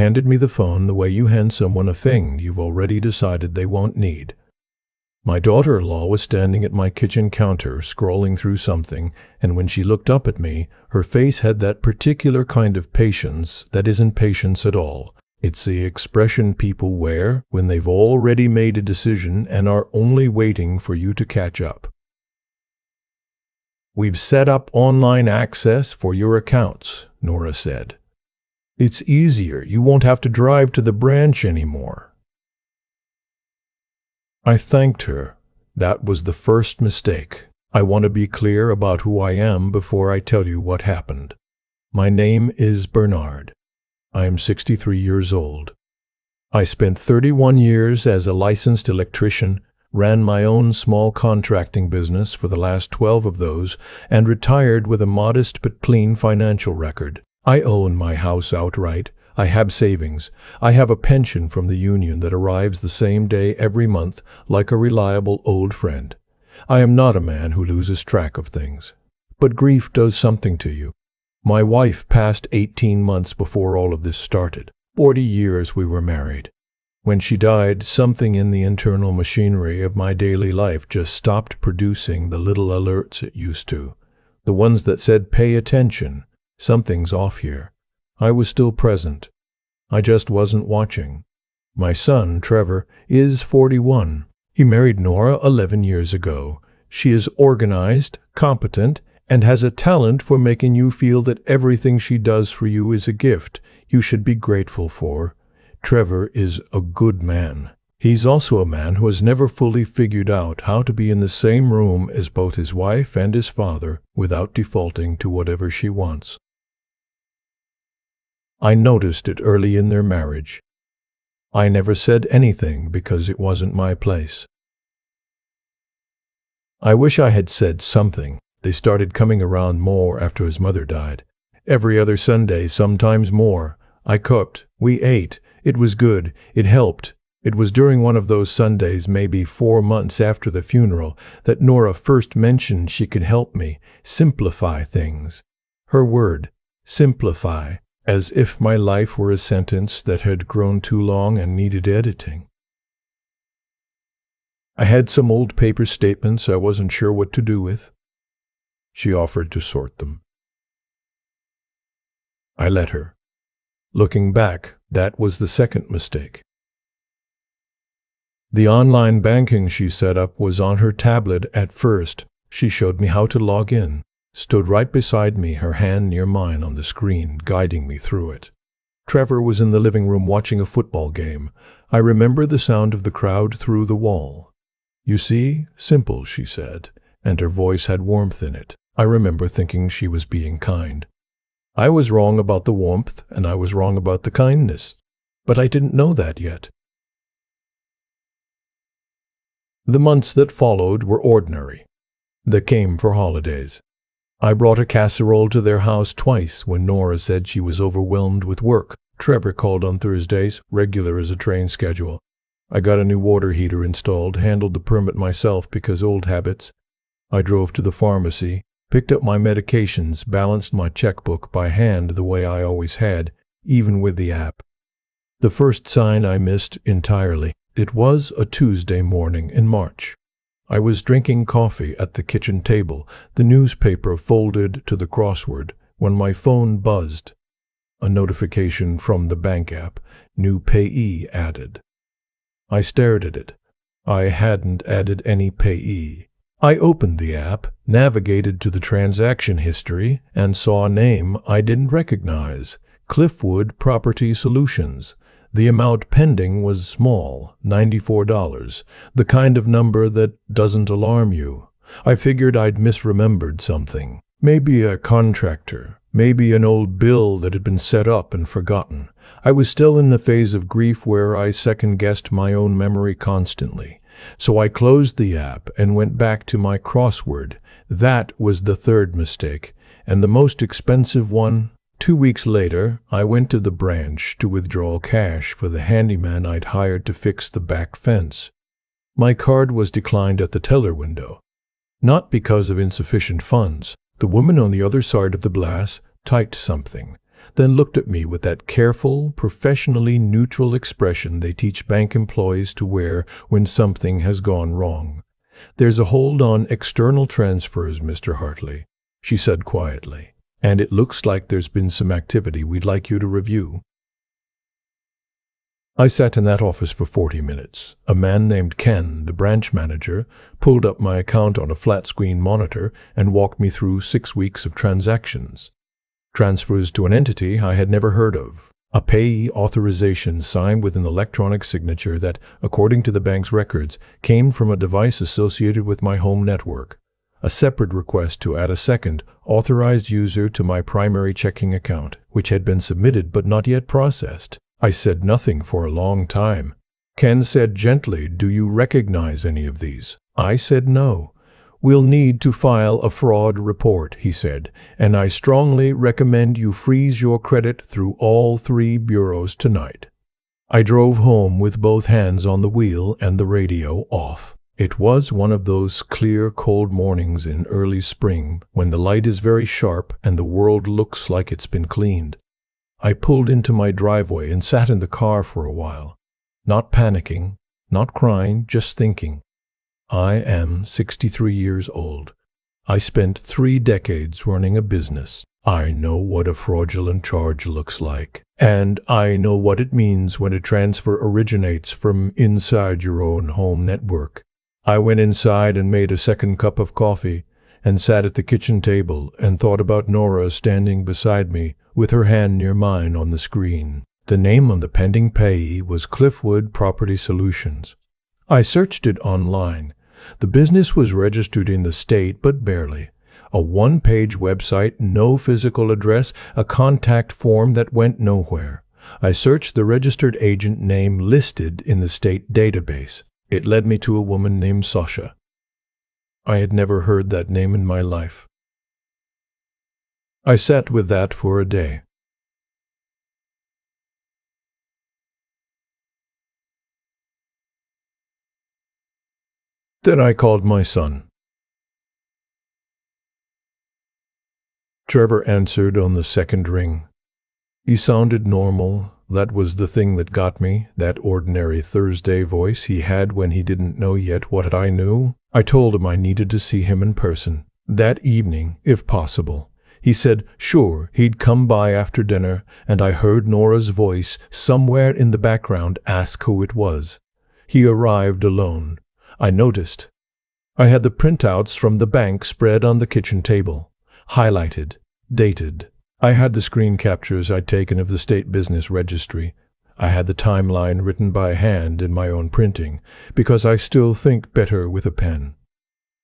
handed me the phone the way you hand someone a thing you've already decided they won't need. My daughter-in-law was standing at my kitchen counter scrolling through something, and when she looked up at me, her face had that particular kind of patience that isn't patience at all. It's the expression people wear when they've already made a decision and are only waiting for you to catch up. "We've set up online access for your accounts," Nora said. "It's easier. You won't have to drive to the branch anymore." I thanked her. That was the first mistake. I want to be clear about who I am before I tell you what happened. My name is Bernard. I am 63 years old. I spent 31 years as a licensed electrician, ran my own small contracting business for the last 12 of those, and retired with a modest but clean financial record. I own my house outright. I have savings. I have a pension from the union that arrives the same day every month, like a reliable old friend. I am not a man who loses track of things. But grief does something to you. My wife passed 18 months before all of this started. 40 years we were married. When she died, something in the internal machinery of my daily life just stopped producing the little alerts it used to. The ones that said, "Pay attention. Something's off here." I was still present. I just wasn't watching. My son, Trevor, is 41. He married Nora 11 years ago. She is organized, competent, and has a talent for making you feel that everything she does for you is a gift you should be grateful for. Trevor is a good man. He's also a man who has never fully figured out how to be in the same room as both his wife and his father without defaulting to whatever she wants. I noticed it early in their marriage. I never said anything because it wasn't my place. I wish I had said something. They started coming around more after his mother died. Every other Sunday, sometimes more. I cooked. We ate. It was good. It helped. It was during one of those Sundays, maybe 4 months after the funeral, that Nora first mentioned she could help me simplify things. Her word, simplify. As if my life were a sentence that had grown too long and needed editing. I had some old paper statements I wasn't sure what to do with. She offered to sort them. I let her. Looking back, that was the second mistake. The online banking she set up was on her tablet at first. She showed me how to log in. Stood right beside me, her hand near mine on the screen, guiding me through it. Trevor was in the living room watching a football game. I remember the sound of the crowd through the wall. "You see? Simple," she said, and her voice had warmth in it. I remember thinking she was being kind. I was wrong about the warmth, and I was wrong about the kindness. But I didn't know that yet. The months that followed were ordinary. They came for holidays. I brought a casserole to their house twice when Nora said she was overwhelmed with work. Trevor called on Thursdays, regular as a train schedule. I got a new water heater installed, handled the permit myself because old habits. I drove to the pharmacy, picked up my medications, balanced my checkbook by hand the way I always had, even with the app. The first sign I missed entirely. It was a Tuesday morning in March. I was drinking coffee at the kitchen table, the newspaper folded to the crossword, when my phone buzzed. A notification from the bank app, new payee added. I stared at it. I hadn't added any payee. I opened the app, navigated to the transaction history, and saw a name I didn't recognize, Cliffwood Property Solutions. The amount pending was small, $94, the kind of number that doesn't alarm you. I figured I'd misremembered something. Maybe a contractor, maybe an old bill that had been set up and forgotten. I was still in the phase of grief where I second-guessed my own memory constantly. So I closed the app and went back to my crossword. That was the third mistake, and the most expensive one. 2 weeks later, I went to the branch to withdraw cash for the handyman I'd hired to fix the back fence. My card was declined at the teller window. Not because of insufficient funds. The woman on the other side of the glass typed something. then looked at me with that careful, professionally neutral expression they teach bank employees to wear when something has gone wrong. "There's a hold on external transfers, Mr. Hartley," she said quietly, "and it looks like there's been some activity we'd like you to review." I sat in that office for 40 minutes. A man named Ken, the branch manager, pulled up my account on a flat-screen monitor and walked me through 6 weeks of transactions. Transfers to an entity I had never heard of. A payee authorization signed with an electronic signature that, according to the bank's records, came from a device associated with my home network. A separate request to add a second, authorized user to my primary checking account, which had been submitted but not yet processed. I said nothing for a long time. Ken said gently, "Do you recognize any of these?" I said no. "We'll need to file a fraud report," he said, "and I strongly recommend you freeze your credit through all 3 bureaus tonight." I drove home with both hands on the wheel and the radio off. It was one of those clear, cold mornings in early spring when the light is very sharp and the world looks like it's been cleaned. I pulled into my driveway and sat in the car for a while, not panicking, not crying, just thinking. I am 63 years old. I spent 3 decades running a business. I know what a fraudulent charge looks like, and I know what it means when a transfer originates from inside your own home network. I went inside and made a second cup of coffee and sat at the kitchen table and thought about Nora standing beside me with her hand near mine on the screen. The name on the pending payee was Cliffwood Property Solutions. I searched it online. The business was registered in the state, but barely. A one-page website, no physical address, a contact form that went nowhere. I searched the registered agent name listed in the state database. It led me to a woman named Sasha. I had never heard that name in my life. I sat with that for a day. Then I called my son. Trevor answered on the second ring. He sounded normal. That was the thing that got me, that ordinary Thursday voice he had when he didn't know yet what I knew. I told him I needed to see him in person, that evening, if possible. He said, sure, he'd come by after dinner, and I heard Nora's voice somewhere in the background ask who it was. He arrived alone. I noticed. I had the printouts from the bank spread on the kitchen table, highlighted, dated. I had the screen captures I'd taken of the state business registry. I had the timeline written by hand in my own printing, because I still think better with a pen.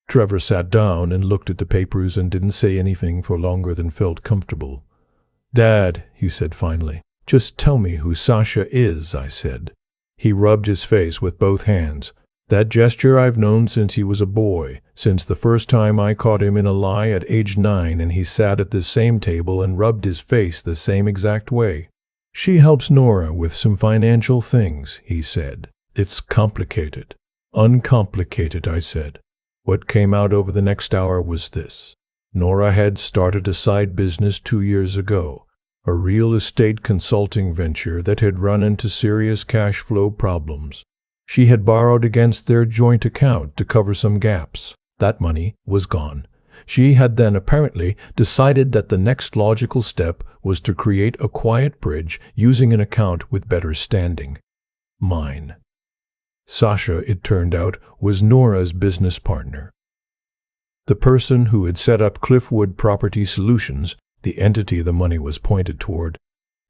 Trevor sat down and looked at the papers and didn't say anything for longer than felt comfortable. "Dad," he said finally, "just tell me who Sasha is," I said. He rubbed his face with both hands. That gesture I've known since he was a boy, since the first time I caught him in a lie at age 9 and he sat at this same table and rubbed his face the same exact way. "She helps Nora with some financial things," he said. "It's complicated." "Uncomplicated," I said. What came out over the next hour was this. Nora had started a side business 2 years ago, a real estate consulting venture that had run into serious cash flow problems. She had borrowed against their joint account to cover some gaps. That money was gone. She had then apparently decided that the next logical step was to create a quiet bridge using an account with better standing. Mine. Sasha, it turned out, was Nora's business partner. The person who had set up Cliffwood Property Solutions, the entity the money was pointed toward.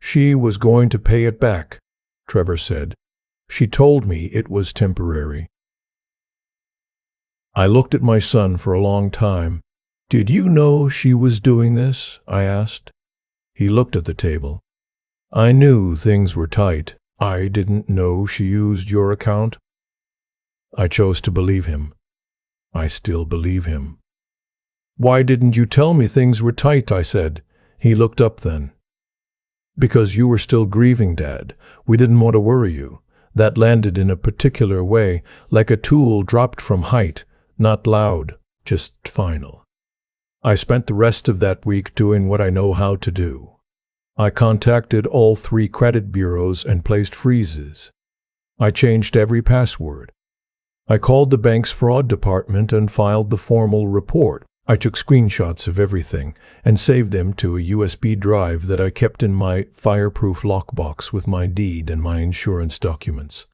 She was going to pay it back, Trevor said. She told me it was temporary. I looked at my son for a long time. "Did you know she was doing this?" I asked. He looked at the table. "I knew things were tight. I didn't know she used your account." I chose to believe him. I still believe him. "Why didn't you tell me things were tight?" I said. He looked up then. "Because you were still grieving, Dad. We didn't want to worry you." That landed in a particular way, like a tool dropped from height, not loud, just final. I spent the rest of that week doing what I know how to do. I contacted all 3 credit bureaus and placed freezes. I changed every password. I called the bank's fraud department and filed the formal report. I took screenshots of everything and saved them to a USB drive that I kept in my fireproof lockbox with my deed and my insurance documents.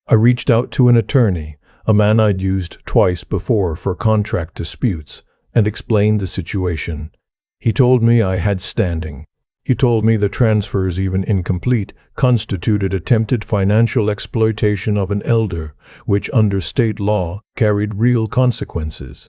I reached out to an attorney, a man I'd used twice before for contract disputes, and explained the situation. He told me I had standing. He told me the transfers, even incomplete, constituted attempted financial exploitation of an elder, which under state law carried real consequences.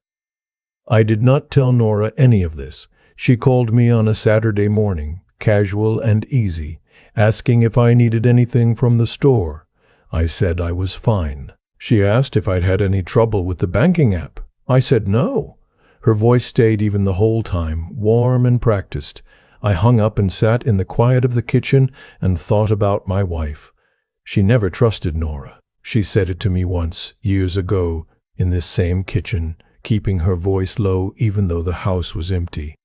I did not tell Nora any of this. She called me on a Saturday morning, casual and easy, asking if I needed anything from the store. I said I was fine. She asked if I'd had any trouble with the banking app. I said no. Her voice stayed even the whole time, warm and practiced. I hung up and sat in the quiet of the kitchen and thought about my wife. She never trusted Nora. She said it to me once, years ago, in this same kitchen, keeping her voice low even though the house was empty.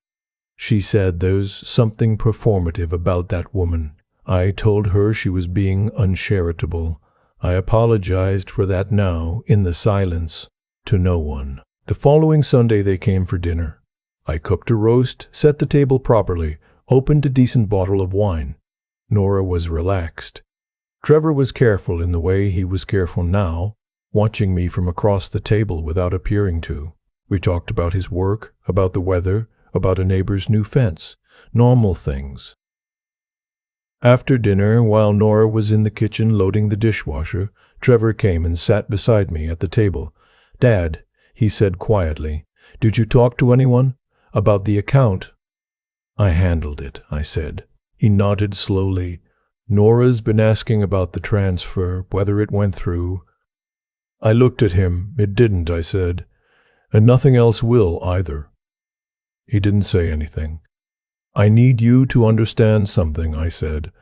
She said there's something performative about that woman. I told her she was being uncharitable. I apologized for that now, in the silence, to no one. The following Sunday they came for dinner. I cooked a roast, set the table properly, opened a decent bottle of wine. Nora was relaxed. Trevor was careful in the way he was careful now, watching me from across the table without appearing to. We talked about his work, about the weather, about a neighbor's new fence, normal things. After dinner, while Nora was in the kitchen loading the dishwasher, Trevor came and sat beside me at the table. "Dad," he said quietly, "did you talk to anyone about the account?" "I handled it," I said. He nodded slowly. "Nora's been asking about the transfer, whether it went through." I looked at him. "It didn't," I said. "And nothing else will, either." He didn't say anything. "I need you to understand something," I said,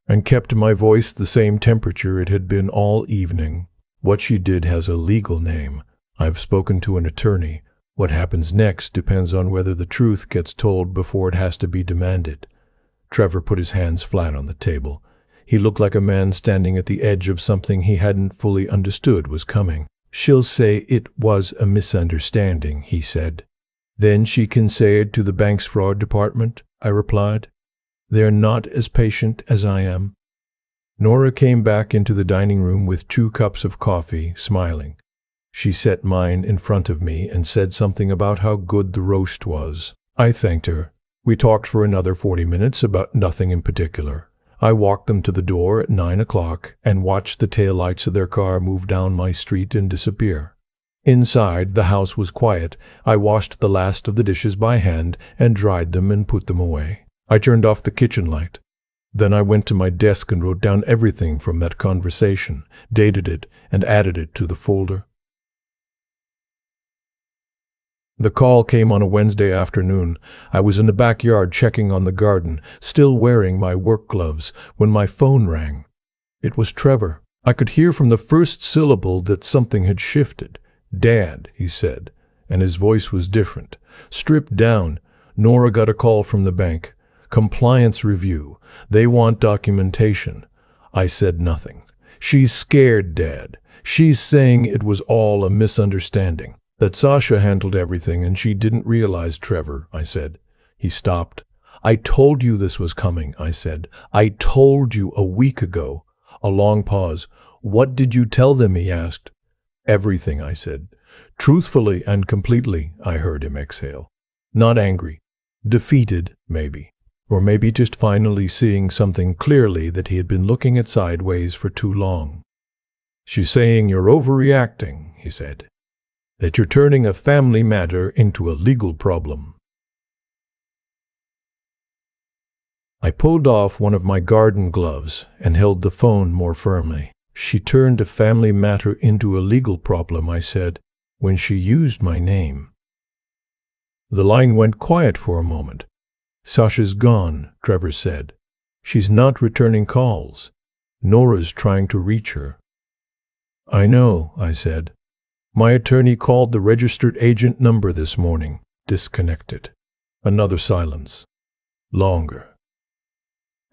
and kept my voice the same temperature it had been all evening. "What she did has a legal name. I've spoken to an attorney. What happens next depends on whether the truth gets told before it has to be demanded." Trevor put his hands flat on the table. He looked like a man standing at the edge of something he hadn't fully understood was coming. "She'll say it was a misunderstanding," he said. "Then she can say it to the bank's fraud department," I replied. "They're not as patient as I am." Nora came back into the dining room with 2 cups of coffee, smiling. She set mine in front of me and said something about how good the roast was. I thanked her. We talked for another 40 minutes about nothing in particular. I walked them to the door at 9 o'clock and watched the taillights of their car move down my street and disappear. Inside, the house was quiet. I washed the last of the dishes by hand and dried them and put them away. I turned off the kitchen light. Then I went to my desk and wrote down everything from that conversation, dated it, and added it to the folder. The call came on a Wednesday afternoon. I was in the backyard checking on the garden, still wearing my work gloves, when my phone rang. It was Trevor. I could hear from the first syllable that something had shifted. "Dad," he said, and his voice was different. "Stripped down. Nora got a call from the bank. Compliance review. They want documentation." I said nothing. "She's scared, Dad. She's saying it was all a misunderstanding. That Sasha handled everything and she didn't realize Trevor," I said. He stopped. "I told you this was coming," I said. "I told you a week ago." A long pause. "What did you tell them?" he asked. "Everything," I said. "Truthfully and completely," I heard him exhale. Not angry. Defeated, maybe. Or maybe just finally seeing something clearly that he had been looking at sideways for too long. "She's saying you're overreacting," he said. "That you're turning a family matter into a legal problem." I pulled off one of my garden gloves and held the phone more firmly. "She turned a family matter into a legal problem," I said, "when she used my name." The line went quiet for a moment. "Sasha's gone," Trevor said. "She's not returning calls. Nora's trying to reach her." "I know," I said. "My attorney called the registered agent number this morning." Disconnected. Another silence. Longer.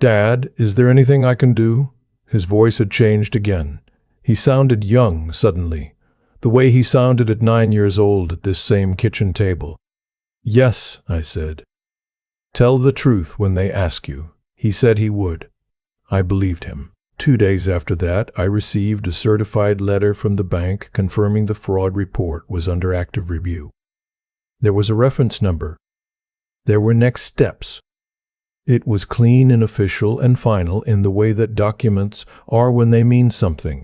Dad, is there anything I can do? His voice had changed again. He sounded young suddenly, the way he sounded at 9 years old at this same kitchen table. Yes, I said. Tell the truth when they ask you. He said he would. I believed him. 2 days after that, I received a certified letter from the bank confirming the fraud report was under active review. There was a reference number. There were next steps. It was clean and official and final in the way that documents are when they mean something.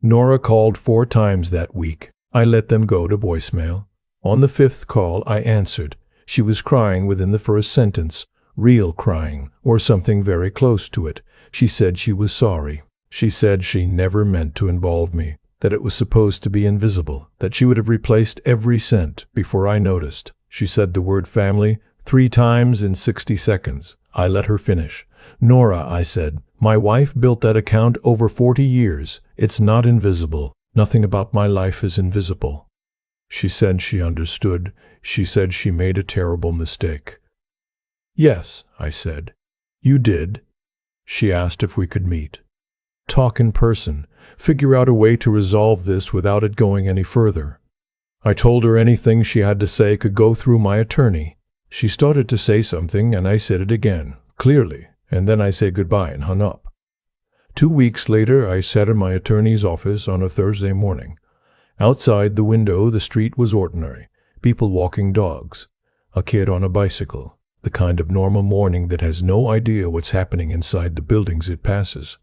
Nora called 4 times that week. I let them go to voicemail. On the 5th call, I answered. She was crying within the first sentence, real crying, or something very close to it. She said she was sorry. She said she never meant to involve me, that it was supposed to be invisible, that she would have replaced every cent before I noticed. She said the word family 3 times in 60 seconds. I let her finish. Nora, I said, my wife built that account over 40 years. It's not invisible. Nothing about my life is invisible. She said she understood. She said she made a terrible mistake. Yes, I said. You did. She asked if we could meet. Talk in person. Figure out a way to resolve this without it going any further. I told her anything she had to say could go through my attorney. She started to say something, and I said it again, clearly, and then I said goodbye and hung up. 2 weeks later, I sat in my attorney's office on a Thursday morning. Outside the window, the street was ordinary. People walking dogs. A kid on a bicycle. The kind of normal morning that has no idea what's happening inside the buildings it passes.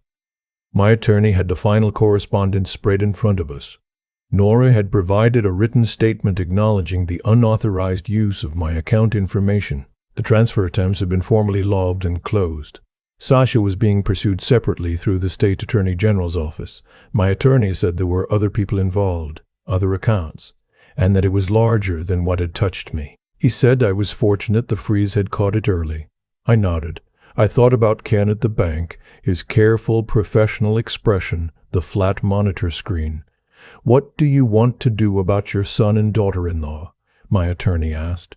My attorney had the final correspondence spread in front of us. Nora had provided a written statement acknowledging the unauthorized use of my account information. The transfer attempts had been formally logged and closed. Sasha was being pursued separately through the State Attorney General's office. My attorney said there were other people involved, other accounts, and that it was larger than what had touched me. He said I was fortunate the freeze had caught it early. I nodded. I thought about Ken at the bank, his careful, professional expression, the flat monitor screen. What do you want to do about your son and daughter-in-law? My attorney asked.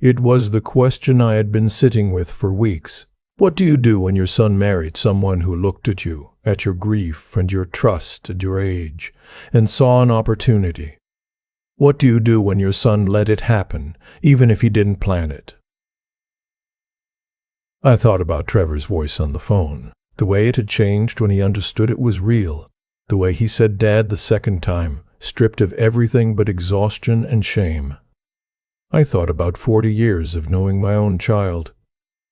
It was the question I had been sitting with for weeks. What do you do when your son married someone who looked at you, at your grief and your trust and your age, and saw an opportunity? What do you do when your son let it happen, even if he didn't plan it? I thought about Trevor's voice on the phone. The way it had changed when he understood it was real. The way he said Dad the second time, stripped of everything but exhaustion and shame. I thought about 40 years of knowing my own child.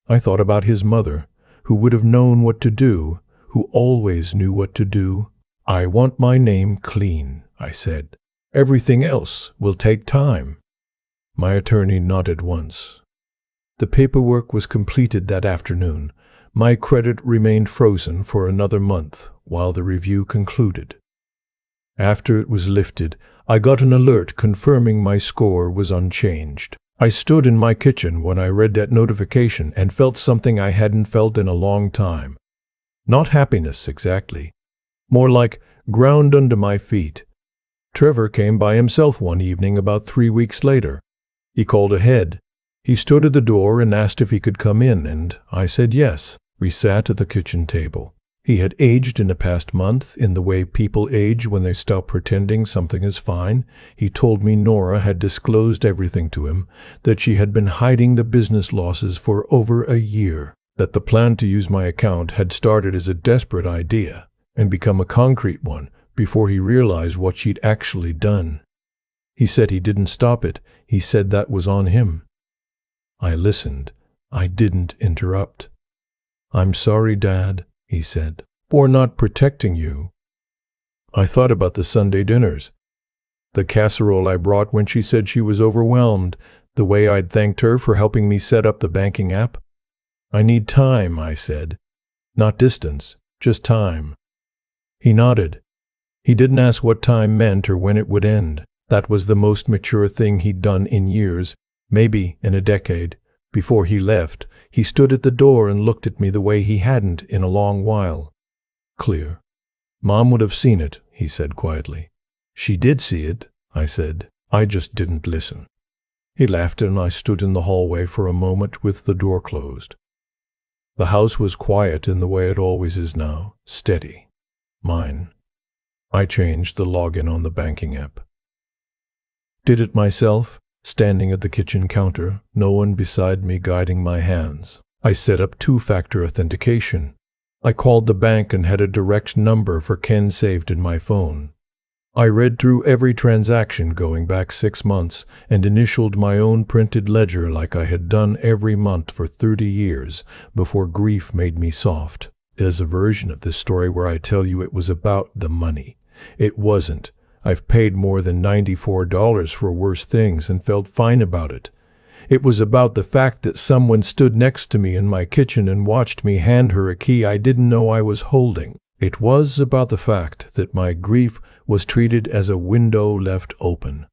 I thought about his mother, who would have known what to do, who always knew what to do. I want my name clean, I said. Everything else will take time. My attorney nodded once. The paperwork was completed that afternoon. My credit remained frozen for another month while the review concluded. After it was lifted, I got an alert confirming my score was unchanged. I stood in my kitchen when I read that notification and felt something I hadn't felt in a long time. Not happiness exactly, more like ground under my feet. Trevor came by himself one evening about 3 weeks later. He called ahead. He stood at the door and asked if he could come in, and I said yes. We sat at the kitchen table. He had aged in the past month in the way people age when they stop pretending something is fine. He told me Nora had disclosed everything to him, that she had been hiding the business losses for over a year, that the plan to use my account had started as a desperate idea and become a concrete one before he realized what she'd actually done. He said he didn't stop it. He said that was on him. I listened. I didn't interrupt. I'm sorry, Dad, he said, for not protecting you. I thought about the Sunday dinners, the casserole I brought when she said she was overwhelmed, the way I'd thanked her for helping me set up the banking app. I need time, I said. Not distance, just time. He nodded. He didn't ask what time meant or when it would end. That was the most mature thing he'd done in years, maybe in a decade. Before he left, he stood at the door and looked at me the way he hadn't in a long while. Clear. Mom would have seen it, he said quietly. She did see it, I said. I just didn't listen. He laughed and I stood in the hallway for a moment with the door closed. The house was quiet in the way it always is now, steady. Mine. I changed the login on the banking app. Did it myself, standing at the kitchen counter, no one beside me guiding my hands. I set up two-factor authentication. I called the bank and had a direct number for Ken saved in my phone. I read through every transaction going back 6 months and initialed my own printed ledger like I had done every month for 30 years before grief made me soft. There's a version of this story where I tell you it was about the money. It wasn't. I've paid more than $94 for worse things and felt fine about it. It was about the fact that someone stood next to me in my kitchen and watched me hand her a key I didn't know I was holding. It was about the fact that my grief was treated as a window left open.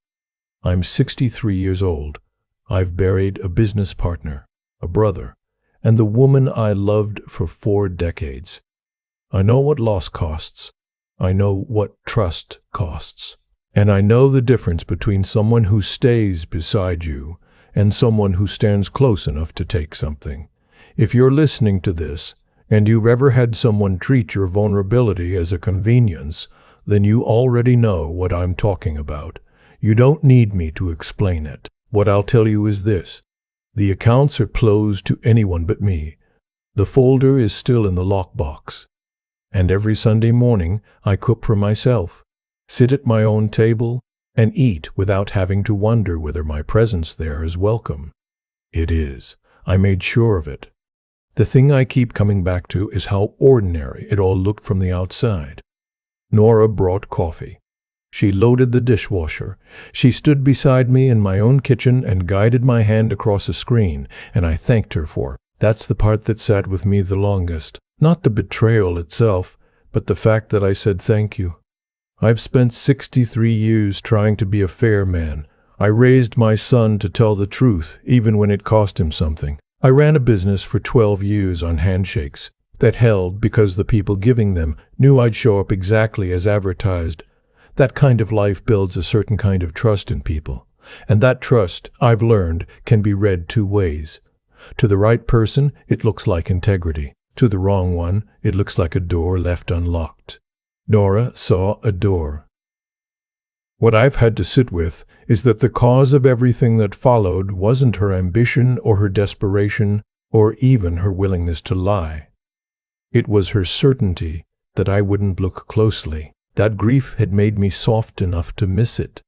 I'm 63 years old. I've buried a business partner, a brother, and the woman I loved for 4 decades. I know what loss costs. I know what trust costs. And I know the difference between someone who stays beside you and someone who stands close enough to take something. If you're listening to this, and you've ever had someone treat your vulnerability as a convenience, then you already know what I'm talking about. You don't need me to explain it. What I'll tell you is this. The accounts are closed to anyone but me. The folder is still in the lockbox. And every Sunday morning, I cook for myself, sit at my own table, and eat without having to wonder whether my presence there is welcome. It is. I made sure of it. The thing I keep coming back to is how ordinary it all looked from the outside. Nora brought coffee. She loaded the dishwasher. She stood beside me in my own kitchen and guided my hand across a screen, and I thanked her for it. That's the part that sat with me the longest. Not the betrayal itself, but the fact that I said thank you. I've spent 63 years trying to be a fair man. I raised my son to tell the truth, even when it cost him something. I ran a business for 12 years on handshakes that held because the people giving them knew I'd show up exactly as advertised. That kind of life builds a certain kind of trust in people. And that trust, I've learned, can be read 2 ways. To the right person, it looks like integrity. To the wrong one, it looks like a door left unlocked. Nora saw a door. What I've had to sit with is that the cause of everything that followed wasn't her ambition or her desperation or even her willingness to lie. It was her certainty that I wouldn't look closely. That grief had made me soft enough to miss it.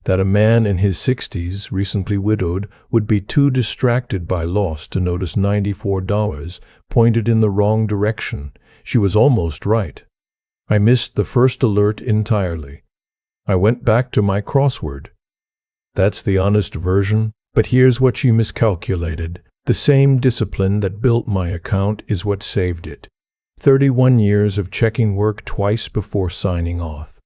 That a man in his 60s, recently widowed, would be too distracted by loss to notice $94 pointed in the wrong direction. She was almost right. I missed the first alert entirely. I went back to my crossword. That's the honest version, but here's what she miscalculated. The same discipline that built my account is what saved it. 31 years of checking work twice before signing off.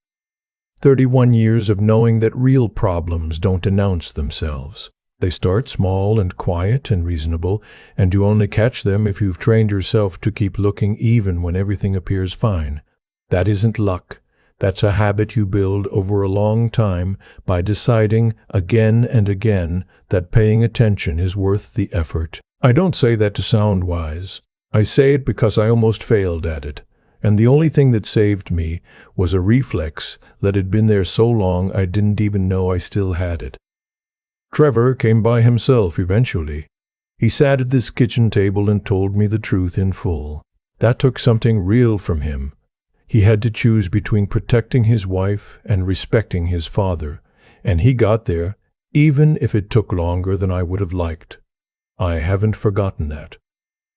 31 years of knowing that real problems don't announce themselves. They start small and quiet and reasonable, and you only catch them if you've trained yourself to keep looking even when everything appears fine. That isn't luck. That's a habit you build over a long time by deciding again and again that paying attention is worth the effort. I don't say that to sound wise. I say it because I almost failed at it, and the only thing that saved me was a reflex that had been there so long I didn't even know I still had it. Trevor came by himself eventually. He sat at this kitchen table and told me the truth in full. That took something real from him. He had to choose between protecting his wife and respecting his father, and he got there, even if it took longer than I would have liked. I haven't forgotten that.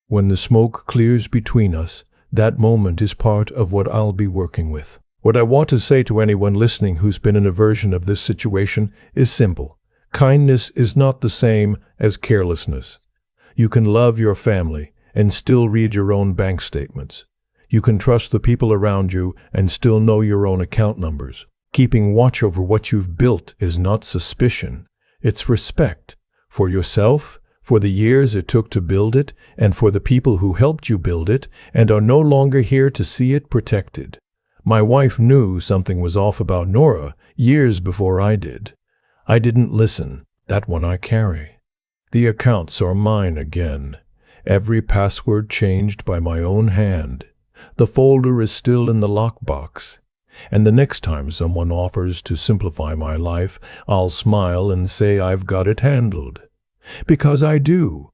When the smoke clears between us, that moment is part of what I'll be working with. What I want to say to anyone listening who's been in a version of this situation is simple. Kindness is not the same as carelessness. You can love your family and still read your own bank statements. You can trust the people around you and still know your own account numbers. Keeping watch over what you've built is not suspicion. It's respect for yourself, for the years it took to build it, and for the people who helped you build it and are no longer here to see it protected. My wife knew something was off about Nora years before I did. I didn't listen. That one I carry. The accounts are mine again. Every password changed by my own hand. The folder is still in the lockbox. And the next time someone offers to simplify my life, I'll smile and say I've got it handled. Because I do.